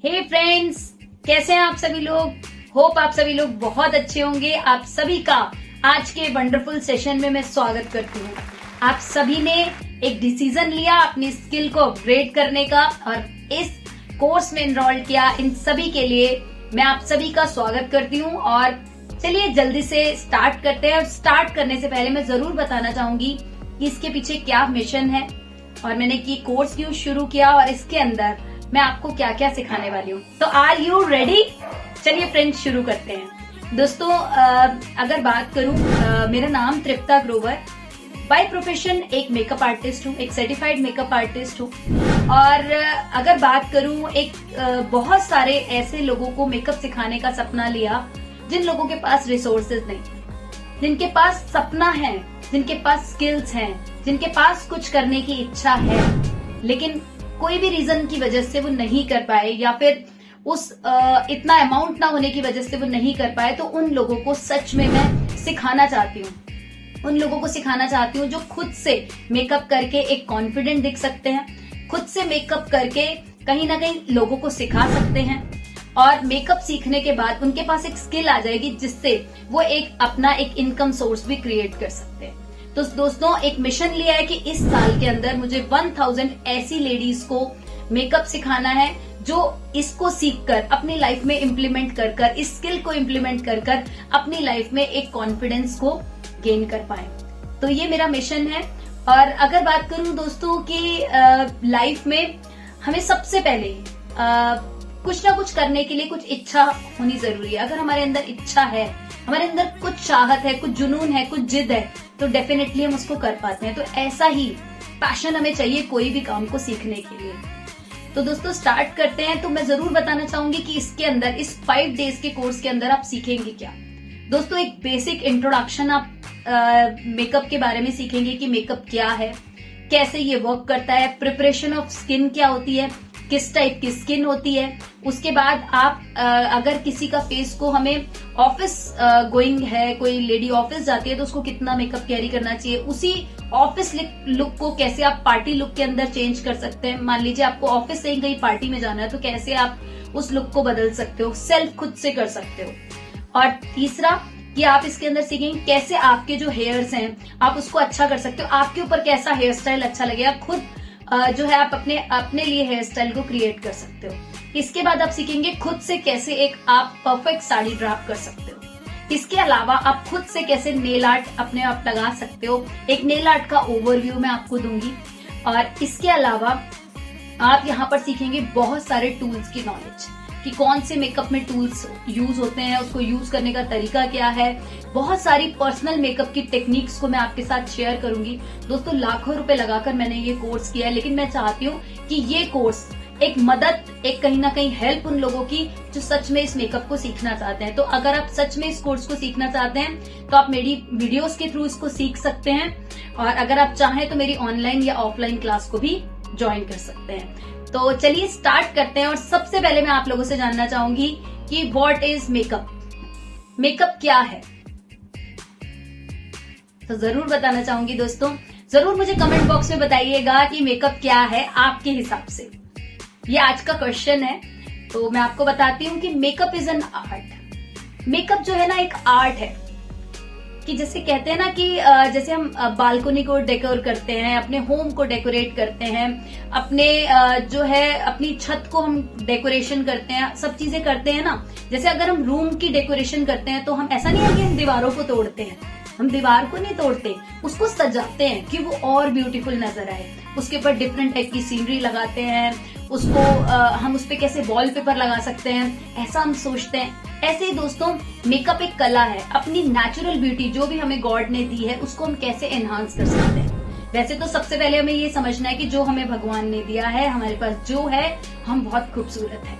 हे friends, कैसे हैं आप सभी लोग। होप आप सभी लोग बहुत अच्छे होंगे। आप सभी का आज के वंडरफुल सेशन में मैं स्वागत करती हूँ। आप सभी ने एक डिसीजन लिया अपनी स्किल को अपग्रेड करने का और इस कोर्स में एनरोल किया। इन सभी के लिए मैं आप सभी का स्वागत करती हूँ और चलिए जल्दी से स्टार्ट करते हैं। और स्टार्ट करने से पहले मैं जरूर बताना चाहूंगी कि इसके पीछे क्या मिशन है और मैंने की कोर्स क्यों शुरू किया और इसके अंदर मैं आपको क्या क्या सिखाने वाली हूँ। तो आर यू रेडी? चलिए फ्रेंड्स शुरू करते हैं। दोस्तों अगर बात करूँ, मेरा नाम तृप्ता ग्रोवर, बाय प्रोफेशन एक मेकअप आर्टिस्ट हूँ, एक सर्टिफाइड मेकअप आर्टिस्ट हूँ। और अगर बात करूँ, एक बहुत सारे ऐसे लोगों को मेकअप सिखाने का सपना लिया जिन लोगों के पास रिसोर्सेज नहीं, जिनके पास सपना है, जिनके पास स्किल्स हैं, जिनके पास कुछ करने की इच्छा है, लेकिन कोई भी रीजन की वजह से वो नहीं कर पाए या फिर उस इतना अमाउंट ना होने की वजह से वो नहीं कर पाए। तो उन लोगों को सच में मैं सिखाना चाहती हूँ। उन लोगों को सिखाना चाहती हूँ जो खुद से मेकअप करके एक कॉन्फिडेंट दिख सकते हैं, खुद से मेकअप करके कहीं ना कहीं लोगों को सिखा सकते हैं और मेकअप सीखने के बाद उनके पास एक स्किल आ जाएगी जिससे वो एक अपना एक इनकम सोर्स भी क्रिएट कर सकते हैं। तो दोस्तों एक मिशन लिया है कि इस साल के अंदर मुझे 1000 ऐसी लेडीज को मेकअप सिखाना है जो इसको सीखकर अपनी लाइफ में इम्प्लीमेंट कर इस स्किल को इम्प्लीमेंट कर अपनी लाइफ में एक कॉन्फिडेंस को गेन कर पाए। तो ये मेरा मिशन है। और अगर बात करूं दोस्तों कि लाइफ में हमें सबसे पहले कुछ ना कुछ करने के लिए कुछ इच्छा होनी जरूरी है। अगर हमारे अंदर इच्छा है, हमारे अंदर कुछ चाहत है, कुछ जुनून है, कुछ जिद है, तो डेफिनेटली हम उसको कर पाते हैं। तो ऐसा ही पैशन हमें चाहिए कोई भी काम को सीखने के लिए। तो दोस्तों स्टार्ट करते हैं। तो मैं जरूर बताना चाहूंगी कि इसके अंदर इस 5 डेज के कोर्स के अंदर आप सीखेंगे क्या। दोस्तों एक बेसिक इंट्रोडक्शन आप मेकअप के बारे में सीखेंगे कि मेकअप क्या है, कैसे ये वर्क करता है, प्रिपरेशन ऑफ स्किन क्या होती है, किस टाइप की स्किन होती है। उसके बाद आप अगर किसी का फेस को हमें ऑफिस गोइंग है, कोई लेडी ऑफिस जाती है तो उसको कितना मेकअप कैरी करना चाहिए, उसी ऑफिस लुक को कैसे आप पार्टी लुक के अंदर चेंज कर सकते हैं। मान लीजिए आपको ऑफिस से ही कहीं पार्टी में जाना है तो कैसे आप उस लुक को बदल सकते हो, सेल्फ खुद से कर सकते हो। और तीसरा कि आप इसके अंदर सीखेंगे कैसे आपके जो हेयर्स हैं आप उसको अच्छा कर सकते हो, आपके ऊपर कैसा हेयर स्टाइल अच्छा लगेगा, खुद जो है आप अपने लिए हेयर स्टाइल को क्रिएट कर सकते हो। इसके बाद आप सीखेंगे खुद से कैसे एक आप परफेक्ट साड़ी ड्राप कर सकते हो। इसके अलावा आप खुद से कैसे नेल आर्ट अपने आप लगा सकते हो, एक नेल आर्ट का ओवरव्यू मैं आपको दूंगी। और इसके अलावा आप यहाँ पर सीखेंगे बहुत सारे टूल्स की नॉलेज कि कौन से मेकअप में टूल्स यूज होते हैं, उसको यूज करने का तरीका क्या है। बहुत सारी पर्सनल मेकअप की टेक्निक्स को मैं आपके साथ शेयर करूंगी। दोस्तों लाखों रुपए लगाकर मैंने ये कोर्स किया है, लेकिन मैं चाहती हूँ कि ये कोर्स एक मदद, एक कहीं ना कहीं हेल्प उन लोगों की जो सच में इस मेकअप को सीखना चाहते हैं। तो अगर आप सच में इस कोर्स को सीखना चाहते हैं तो आप मेरी वीडियोस के थ्रू इसको सीख सकते हैं। और अगर आप चाहें तो मेरी ऑनलाइन या ऑफलाइन क्लास को भी ज्वाइन कर सकते हैं। तो चलिए स्टार्ट करते हैं। और सबसे पहले मैं आप लोगों से जानना चाहूंगी कि व्हाट इज मेकअप, मेकअप क्या है। तो जरूर बताना चाहूंगी दोस्तों, जरूर मुझे कमेंट बॉक्स में बताइएगा कि मेकअप क्या है आपके हिसाब से। ये आज का क्वेश्चन है। तो मैं आपको बताती हूँ कि makeup is an art. Makeup जो है ना एक आर्ट है कि जैसे कहते हैं ना कि जैसे हम बालकनी को डेकोर करते हैं, अपने होम को डेकोरेट करते हैं, अपने जो है अपनी छत को हम डेकोरेशन करते हैं, सब चीजें करते हैं ना। जैसे अगर हम रूम की डेकोरेशन करते हैं तो हम ऐसा नहीं है कि हम दीवारों को तोड़ते हैं, हम दीवार को नहीं तोड़ते, उसको सजाते हैं कि वो और ब्यूटीफुल नजर आए। उसके ऊपर डिफरेंट टाइप की सीनरी लगाते हैं, उसको हम उस पे कैसे वॉलपेपर लगा सकते हैं, ऐसा हम सोचते हैं। ऐसे ही दोस्तों मेकअप एक कला है। अपनी नेचुरल ब्यूटी जो भी हमें गॉड ने दी है उसको हम कैसे एनहांस कर सकते हैं। वैसे तो सबसे पहले हमें ये समझना है कि जो हमें भगवान ने दिया है, हमारे पास जो है, हम बहुत खूबसूरत है,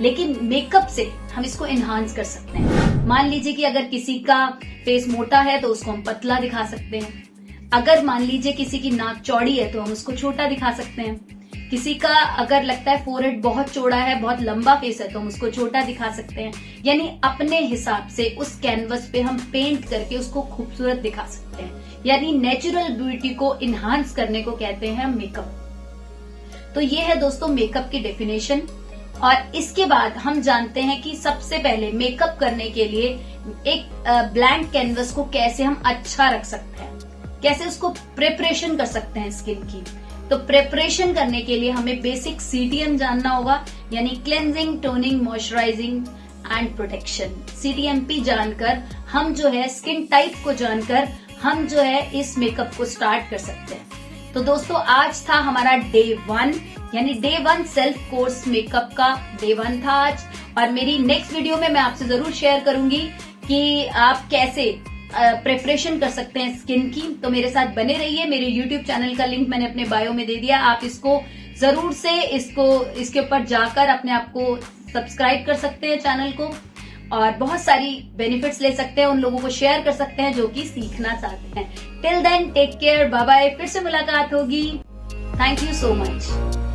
लेकिन मेकअप से हम इसको एनहांस कर सकते हैं। मान लीजिए कि अगर किसी का फेस मोटा है तो उसको हम पतला दिखा सकते हैं। अगर मान लीजिए किसी की नाक चौड़ी है तो हम उसको छोटा दिखा सकते हैं। किसी का अगर लगता है फोरहेड बहुत चौड़ा है, बहुत लंबा फेस है, तो हम उसको छोटा दिखा सकते हैं। यानी अपने हिसाब से उस कैनवस पे हम पेंट करके उसको खूबसूरत दिखा सकते हैं। यानी नेचुरल ब्यूटी को इन्हांस करने को कहते हैं मेकअप। तो ये है दोस्तों मेकअप की डेफिनेशन। और इसके बाद हम जानते हैं कि सबसे पहले मेकअप करने के लिए एक ब्लैंक कैनवस को कैसे हम अच्छा रख सकते हैं, कैसे उसको प्रिपरेशन कर सकते हैं स्किन की। तो प्रिपरेशन करने के लिए हमें बेसिक CTM जानना होगा, यानी cleansing, toning, moisturising and protection. CTMP जानकर हम जो है स्किन टाइप को जानकर हम जो है इस मेकअप को स्टार्ट कर सकते हैं। तो दोस्तों आज था हमारा डे 1, यानी डे 1 सेल्फ कोर्स मेकअप का डे 1 था आज। और मेरी नेक्स्ट वीडियो में मैं आपसे जरूर शेयर करूंगी कि आप कैसे प्रिपरेशन कर सकते हैं स्किन की। तो मेरे साथ बने रहिए। मेरे YouTube चैनल का लिंक मैंने अपने बायो में दे दिया, आप इसको जरूर से इसके ऊपर जाकर अपने आप को सब्सक्राइब कर सकते हैं चैनल को, और बहुत सारी बेनिफिट्स ले सकते हैं, उन लोगों को शेयर कर सकते हैं जो कि सीखना चाहते हैं। Till then take care, bye bye, फिर से मुलाकात होगी। Thank you so much.